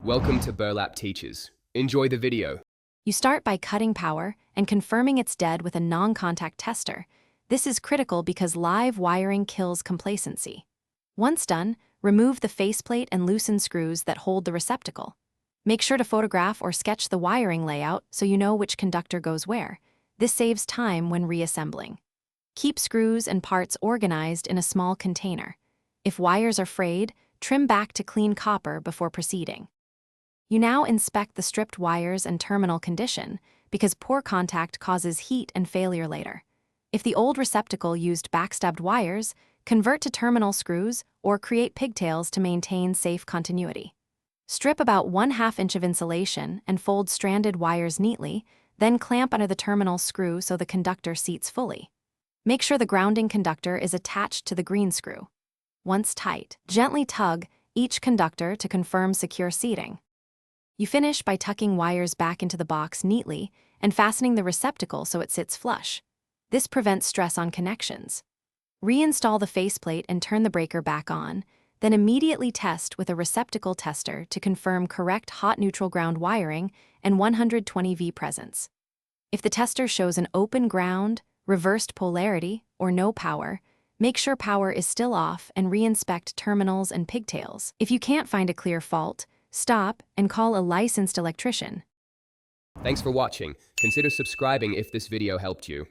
Welcome to Burlap Teachers. Enjoy the video. You start by cutting power and confirming it's dead with a non-contact tester. This is critical because live wiring kills complacency. Once done, remove the faceplate and loosen screws that hold the receptacle. Make sure to photograph or sketch the wiring layout so you know which conductor goes where. This saves time when reassembling. Keep screws and parts organized in a small container. If wires are frayed, trim back to clean copper before proceeding. You now inspect the stripped wires and terminal condition, because poor contact causes heat and failure later. If the old receptacle used backstabbed wires, convert to terminal screws or create pigtails to maintain safe continuity. Strip about 1/2 inch of insulation and fold stranded wires neatly, then clamp under the terminal screw so the conductor seats fully. Make sure the grounding conductor is attached to the green screw. Once tight, gently tug each conductor to confirm secure seating. You finish by tucking wires back into the box neatly and fastening the receptacle so it sits flush. This prevents stress on connections. Reinstall the faceplate and turn the breaker back on, then immediately test with a receptacle tester to confirm correct hot neutral ground wiring and 120 V presence. If the tester shows an open ground, reversed polarity, or no power, make sure power is still off and reinspect terminals and pigtails. If you can't find a clear fault, stop and call a licensed electrician. Thanks for watching. Consider subscribing if this video helped you.